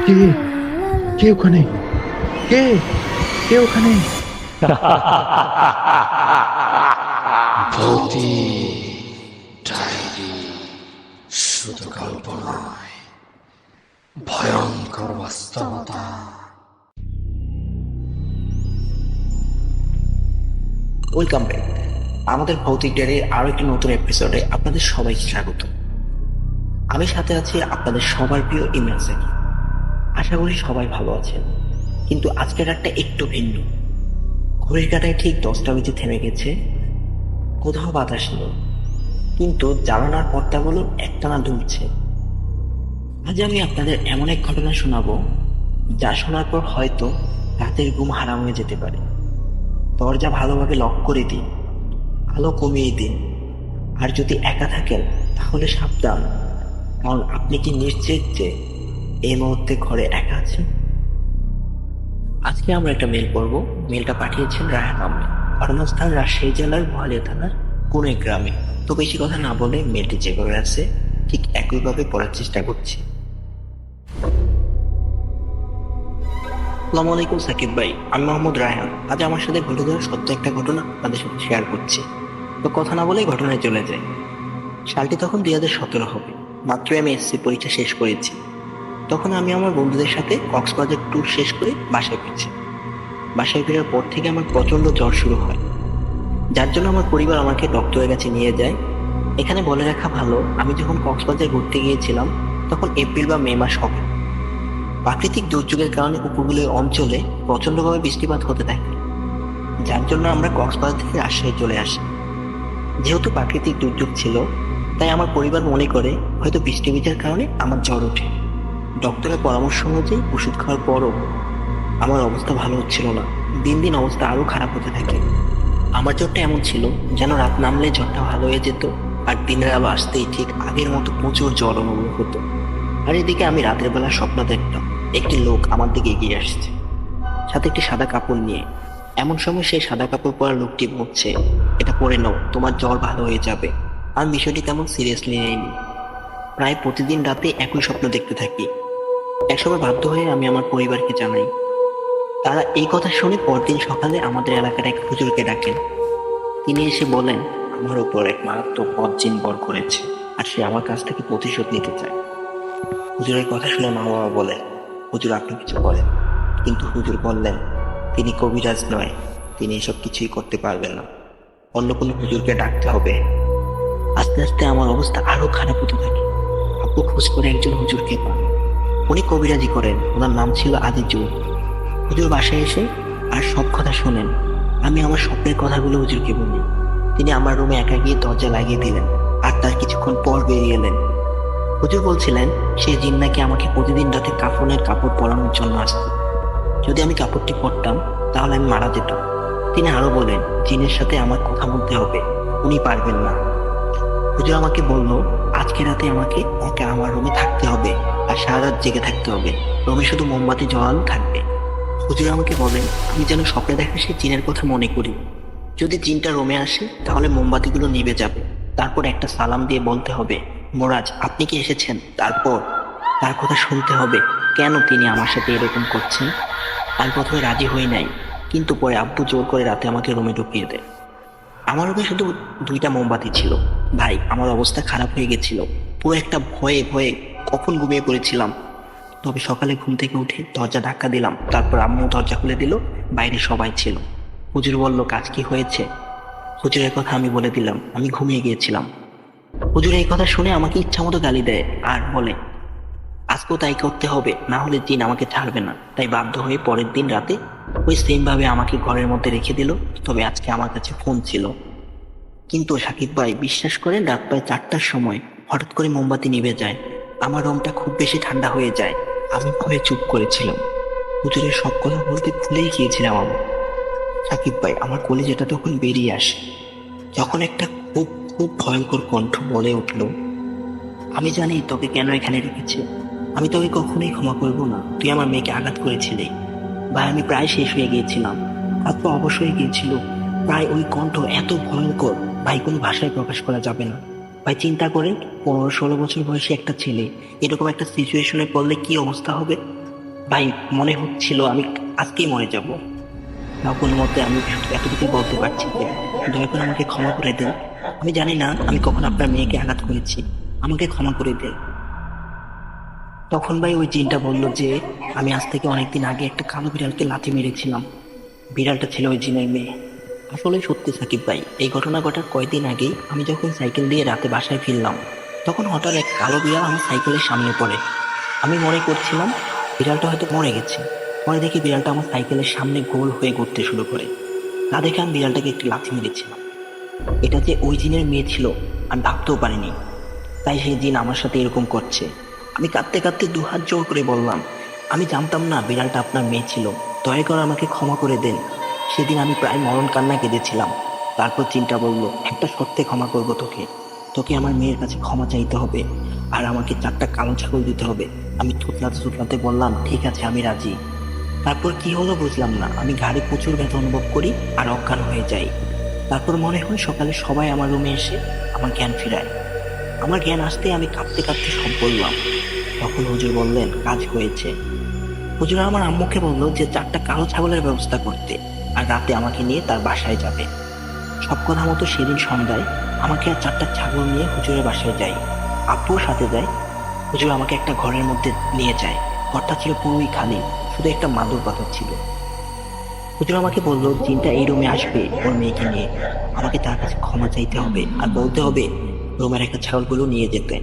কে কে ওখানে? কে কে ওখানে? ভৌতিক ডায়েরি শুধু গল্প নয়, ভয়ঙ্কর বাস্তবতা। Welcome back. আমাদের ভৌতিক ডায়েরির আরো একটি নতুন এপিসোডে আপনাদের সবাইকে স্বাগত। আমি সাথে আছি আপনাদের সবার প্রিয় ইমরান সাকিব। আশা করি সবাই ভালো আছেন, কিন্তু আজকের রাতটা একটু ভিন্ন। ঘড়ির কাঁটায় ঠিক 10টা বেজে থেমে গেছে, কোথাও বাতাস নেই, কিন্তু জানালার পর্দাগুলো একটানা দুলছে। আজ আমি আপনাদের এমন এক ঘটনা শোনাবো, যা শোনার পর হয়তো রাতের ঘুম হারাম হয়ে যেতে পারে। দরজা ভালোভাবে লক করে দিন, আলো কমিয়ে দিন, আর যদি একা থাকেন তাহলে সাবধান, কারণ আপনি কি নিশ্চিত যে এই মুহূর্তে ঘরে একা আছেন? আজকে আমরা একটা মেল পড়ব। মেলটা পাঠিয়েছেন রায়হান আহমেদ। ঘটনাস্থান রাজশাহী জেলার মহালিয়া থানার কোন এক গ্রামে। তো বেশি কথা না বলে মেলটি যেভাবে আছে ঠিক একইভাবে পড়ার চেষ্টা করছি। আসসালামু আলাইকুম সাকিব ভাই, আমি মোহাম্মদ রায়হান। আজ আমার সাথে ঘটে যাওয়া সত্য একটা ঘটনা আপনাদের সাথে শেয়ার করছি। তো কথা না বলেই ঘটনায় চলে যাই। সালটি তখন 2017 হবে। মাত্রই আমি এসএসসি পরীক্ষা শেষ করেছি। তখন আমি আমার বন্ধুদের সাথে কক্সবাজার ট্যুর শেষ করে বাসায় ফিরছি। বাসায় ফেরার পর থেকে আমার প্রচন্ড জ্বর শুরু হয়, যার জন্য আমার পরিবার আমাকে ডক্টরের কাছে নিয়ে যায়। এখানে বলে রাখা ভালো, আমি যখন কক্সবাজার ঘুরতে গিয়েছিলাম তখন এপ্রিল বা মে মাস হবে। প্রাকৃতিক দুর্যোগের কারণে উপকূলীয় অঞ্চলে প্রচন্ডভাবে বৃষ্টিপাত হতে থাকে, যার জন্য আমরা কক্সবাজার থেকে রাজশাহী চলে আসি। যেহেতু প্রাকৃতিক দুর্যোগ ছিল, তাই আমার পরিবার মনে করে হয়তো বৃষ্টি ভিজার কারণে আমার জ্বর ওঠে। ডক্টরের পরামর্শ অনুযায়ী ওষুধ খাওয়ার পরও আমার অবস্থা ভালো হচ্ছিল না। দিন দিন অবস্থা আরো খারাপ হতে থাকে। আমার জ্বরটা এমন ছিল যেন রাত নামলে জ্বরটা ভালো হয়ে যেত, আর দিনের আলো আসতেই ঠিক আগের মতো প্রচুর জ্বর অনুভব হতো। আর এদিকে আমি রাতের বেলা স্বপ্ন দেখতাম একটি লোক আমার দিকে এগিয়ে আসছে, সাথে একটি সাদা কাপড় নিয়ে। এমন সময় সেই সাদা কাপড় পরা লোকটি বলছে, এটা পরে নাও, তোমার জ্বর ভালো হয়ে যাবে। আমি বিষয়টি তেমন সিরিয়াসলি নেইনি। প্রায় প্রতিদিন রাতে একই স্বপ্ন দেখতে থাকি। একসময় বাধ্য হয়ে আমি আমার পরিবারকে জানাই। তারা এই কথা শুনে পরদিন সকালে আমাদের এলাকার এক হুজুরকে ডাকেন। তিনি এসে বলেন, আমার উপর এক মারাত্মক বজ্জিন বর করেছে, আর সে আমার কাছ থেকে প্রতিশোধ নিতে চায়। হুজুরের কথা শুনে মা বাবা বলে, হুজুর আপনি কিছু করেন। কিন্তু হুজুর বললেন, তিনি কবিরাজ নয়, তিনি এসব কিছুই করতে পারবেন না, অন্য কোনো হুজুরকে ডাকতে হবে। আস্তে আস্তে আমার অবস্থা আরো খারাপ হতে থাকে। আব্বু খোঁজ করে একজন হুজুরকে পান। উনি কবিরাজি করেন, ওনার নাম ছিল আজিজুল। হুজুর বাসায় এসে আর সব কথা শোনেন। আমি আমার স্বপ্নের কথাগুলো হুজুরকে বলি। তিনি আমার রুমে একা গিয়ে দরজা লাগিয়ে দিলেন, আর তার কিছুক্ষণ পর বেরিয়ে এলেন। হুজুর বলছিলেন, সেই জিন নাকি আমাকে প্রতিদিন রাতে কাফনের কাপড় পরানোর জন্য আসত। যদি আমি কাপড়টি পরতাম তাহলে আমি মারা যেতাম। তিনি আরো বলেন, জিনের সাথে আমার কথা বলতে হবে, উনি পারবেন না। হুজুর আমাকে বলল, আজকে রাতে আমাকে একা আমার রুমে থাকতে হবে, আর সারা রাত জেগে থাকতে হবে। রুমে শুধু মোমবাতি জ্বালানো থাকবে। হুজুর আমাকে বলেন, আমি যেন স্বপ্নে দেখা সেই জিনের কথা মনে করি। যদি জিনটা রুমে আসে তাহলে মোমবাতিগুলো নিভে যাবে। তারপর একটা সালাম দিয়ে বলতে হবে, মোরাজ আপনি কি এসেছেন। তারপর তার কথা শুনতে হবে, কেন তিনি আমার সাথে এরকম করছেন। আমি প্রথমে রাজি হই নাই, কিন্তু পরে আব্বু জোর করে রাতে আমাকে রুমে ঢুকিয়ে দেয়। আমার রুমে শুধু 2টা মোমবাতি ছিল। ভাই, আমার অবস্থা খারাপ হয়ে গেছিল। পুরো একটা ভয়ে ভয়ে কখন ঘুমিয়ে পড়েছিলাম। তবে সকালে ঘুম থেকে উঠে দরজা ধাক্কা দিলাম, তারপর আম্মু দরজা খুলে দিল। বাইরে সবাই ছিল। হুজুর বলল, কাজ কি হয়েছে। হুজুরের কথা আমি বলে দিলাম, আমি ঘুমিয়ে গিয়েছিলাম। হুজুর এই কথা শুনে আমাকে ইচ্ছা মতো গালি দেয়, আর বলে আজকেও তাই করতে হবে, না হলে জিন আমাকে ছাড়বে না। তাই বাধ্য হয়ে পরের দিন রাতে ওই সেম ভাবে আমাকে ঘরের মধ্যে রেখে দিল। তবে আজকে আমার কাছে ফোন ছিল। কিন্তু সাকিব ভাই, বিশ্বাস করেন, রাত প্রায় 4টার সময় হঠাৎ করে মোমবাতি নিভে যায়। আমার রুমটা খুব বেশি ঠান্ডা হয়ে যায়। আমি ভয়ে চুপ করেছিলাম। হুজুরের সব কথা বলতে ভুলেই গিয়েছিলাম আমি। সাকিব ভাই, আমার কলিজাটা তখন বেরিয়ে আসে, যখন একটা খুব খুব ভয়ঙ্কর কণ্ঠ বলে উঠল, আমি জানি তোকে কেন এখানে রেখেছে। আমি তোকে কখনোই ক্ষমা করবো না। তুই আমার মেয়েকে আঘাত করেছিলি। ভাই, আমি প্রায় শেষ হয়ে গিয়েছিলাম, হাত পা অবশ হয়ে গিয়েছিল। প্রায় ওই কণ্ঠ এত ভয়ঙ্কর, ভাই কোনো ভাষায় প্রকাশ করা যাবে না। ভাই চিন্তা করে, 15-16 বছর বয়সী একটা ছেলে এরকম একটা সিচুয়েশনে পড়লে কি অবস্থা হবে। ভাই মনে হচ্ছিল আমি আজকেই মরে যাব। তাও কোনো মতে আমি শুধু এতটুকু বলতে পারছি যে দয়া করে আমাকে ক্ষমা করে দিন। আমি জানি না আমি কখন আপনার মেয়েকে আঘাত করেছি, আমাকে ক্ষমা করে দিন। তখন ভাই ওই জিনটা বলল যে আমি আজ থেকে অনেকদিন আগে একটা কালো বিড়ালকে লাথি মেরেছিলাম। বিড়ালটা ছিল ওই জিনের মেয়ে। আসলে সত্যি সাকিব ভাই, এই ঘটনা ঘটার কয়েকদিন আগেই আমি যখন সাইকেল দিয়ে রাতে বাসায় ফিরলাম, তখন হঠাৎ এক কালো বিড়াল আমার সাইকেলের সামনে পড়ে। আমি মনে করছিলাম বিড়ালটা হয়তো মরে গেছে। পরে দেখি বিড়ালটা আমার সাইকেলের সামনে গোল হয়ে ঘুরতে শুরু করে। তা দেখে আমি বিড়ালটাকে একটু লাথি মেরেছিলাম। এটা যে ওই জিনের মেয়ে ছিল আমি ভাবতেও পারিনি। তাই সেই জিন আমার সাথে এরকম করছে। আমি কাঁদতে কাঁদতে দুহাত জোর করে বললাম, আমি জানতাম না বিড়ালটা আপনার মেয়ে ছিল, দয়া করে আমাকে ক্ষমা করে দেন। সেদিন আমি প্রায় মরণ কান্না কেঁদেছিলাম। তারপর চিন্তা বলল, একটা শর্তে ক্ষমা করবো তোকে। তোকে আমার মেয়ের কাছে ক্ষমা চাইতে হবে, আর আমাকে 4টা কালো ছাগল দিতে হবে। আমি থুতলাতে থুতলাতে বললাম, ঠিক আছে আমি রাজি। তারপর কি হলো বুঝলাম না, আমি ঘাড়ে প্রচুর ব্যথা অনুভব করি আর অজ্ঞান হয়ে যাই। তারপর মনে হয় সকালে সবাই আমার রুমে এসে আমার জ্ঞান ফেরায়। আমার জ্ঞান আসতে আমি কাঁপতে কাঁপতে সব বললাম। তখন হুজুর বললেন, কাজ হয়েছে। হুজুর আমার আম্মুকে বলল যে 4টা কালো ছাগলের ব্যবস্থা করতে, আর রাতে আমাকে নিয়ে তার বাসায় যাবে। সব কথা মতো সেদিন সন্ধ্যায় আমাকে আর 4টা ছাগল নিয়ে হুজুরের বাসায় যাই। আব্বুও সাথে যায়। হুজুর আমাকে একটা ঘরের মধ্যে নিয়ে যায়। ঘরটা ছিল পুরোই খালি, শুধু একটা মাদুর পাথর ছিল। হুজুর আমাকে বলল, জিনটা এই রুমে আসবে ওর মেয়েকে নিয়ে। আমাকে তার কাছে ক্ষমা চাইতে হবে আর বলতে হবে রুমের একটা ছাগলগুলো নিয়ে যেতে।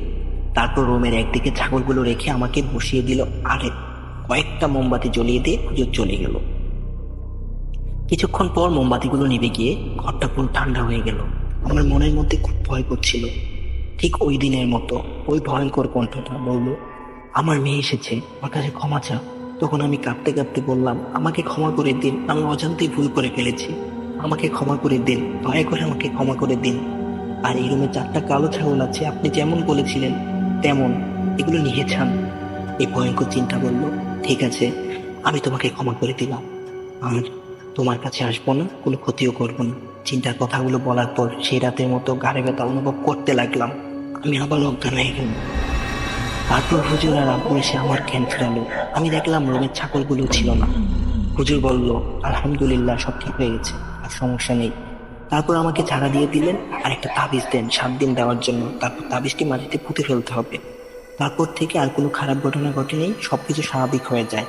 তারপর রুমের একদিকে ছাগলগুলো রেখে আমাকে বসিয়ে দিল, আর কয়েকটা মোমবাতি জ্বলিয়ে দিয়ে হুজুর চলে গেল। কিছুক্ষণ পর মোমবাতিগুলো নিভে গিয়ে ঘরটা পুরো ঠান্ডা হয়ে গেল। আমার মনের মধ্যে খুব ভয় করছিল। ঠিক ওই দিনের মতো ওই ভয়ঙ্কর কণ্ঠটা বলল, আমার মেয়ে এসেছে, আমার কাছে ক্ষমা চা। তখন আমি কাঁদতে কাঁদতে বললাম, আমাকে ক্ষমা করে দিন, আমি অজান্তেই ভুল করে ফেলেছি। আমাকে ক্ষমা করে দিন, দয়া করে আমাকে ক্ষমা করে দিন। আর এই রুমে 4টা কালো ছাগল আছে, আপনি যেমন বলেছিলেন তেমন, এগুলো নিয়ে যান। এই ভয়ঙ্কর চিন্তা বলল, ঠিক আছে আমি তোমাকে ক্ষমা করে দিলাম, আর তোমার কাছে আসবো না, কোনো ক্ষতিও করবো না। চিন্তার কথাগুলো বলার পর সেই রাতের মতো ঘাড়ে ব্যথা অনুভব করতে লাগলাম। আমি আবার অজ্ঞান হয়ে গেলাম। তারপর হুজুর আর আব্বু এসে আমার জ্ঞান ফেরালো। আমি দেখলাম রুমের ছাগলগুলো ছিল না। হুজুর বলল, আলহামদুলিল্লাহ সব ঠিক হয়ে গেছে, আর সমস্যা নেই। তারপর আমাকে ঝাড়া দিয়ে দিলেন আর একটা তাবিজ দেন 7 দিন দেওয়ার জন্য। তারপর তাবিজটি মাটিতে পুঁতে ফেলতে হবে। তারপর থেকে আর কোনো খারাপ ঘটনা ঘটেনি, সবকিছু স্বাভাবিক হয়ে যায়।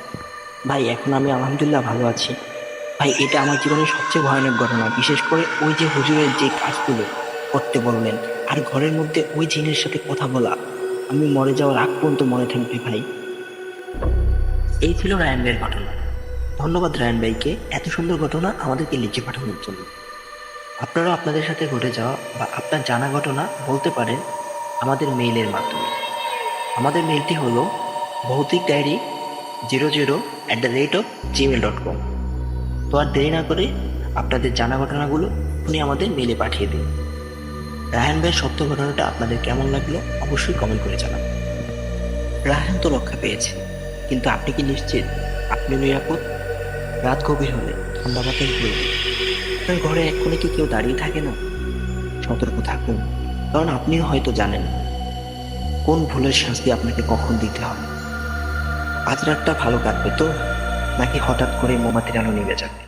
ভাই এখন আমি আলহামদুলিল্লাহ ভালো আছি। ভাই এটা আমার জীবনের সবচেয়ে ভয়ানক ঘটনা, বিশেষ করে ওই যে হুজুরের যে কাজগুলো করতে বললেন, আর ঘরের মধ্যে ওই জিনের সাথে কথা বলা, আমি মরে যাওয়ার আগ পর্যন্ত মনে থাকবে ভাই। এই ছিল রায়ান ভাইয়ের ঘটনা। ধন্যবাদ রায়ান ভাইকে এত সুন্দর ঘটনা আমাদেরকে লিখে পাঠানোর জন্য। আপনারাও আপনাদের সাথে ঘটে যাওয়া বা আপনার জানা ঘটনা বলতে পারেন আমাদের মেইলের মাধ্যমে। আমাদের মেইলটি হলো ভৌতিক ডায়েরি 00@gmail.com। তো আর দেরি না করে আপনাদের জানা ঘটনাগুলো উনি আমাদের মেইলে পাঠিয়ে দিন। রায়হান ভাইয়ের সত্য ঘটনাটা আপনাদের কেমন লাগলো অবশ্যই কমেন্ট করে জানাবেন। রায়হান তো রক্ষা পেয়েছে, কিন্তু আপনি কি নিশ্চিত আপনি নিরাপদ? রাত গভীর হলে ঠান্ডা বাতাস বইবে, আপনার ঘরে এক কোণে কি কেউ দাঁড়িয়ে থাকে না? সতর্ক থাকুন, কারণ আপনিও হয়তো জানেন না কোন ভুলের শাস্তি আপনাকে কখন দিতে হবে। আজ রাতটা ভালো কাটবে তো, নাকি হঠাৎ করে মোমবাতির আলো নিভে যাবে?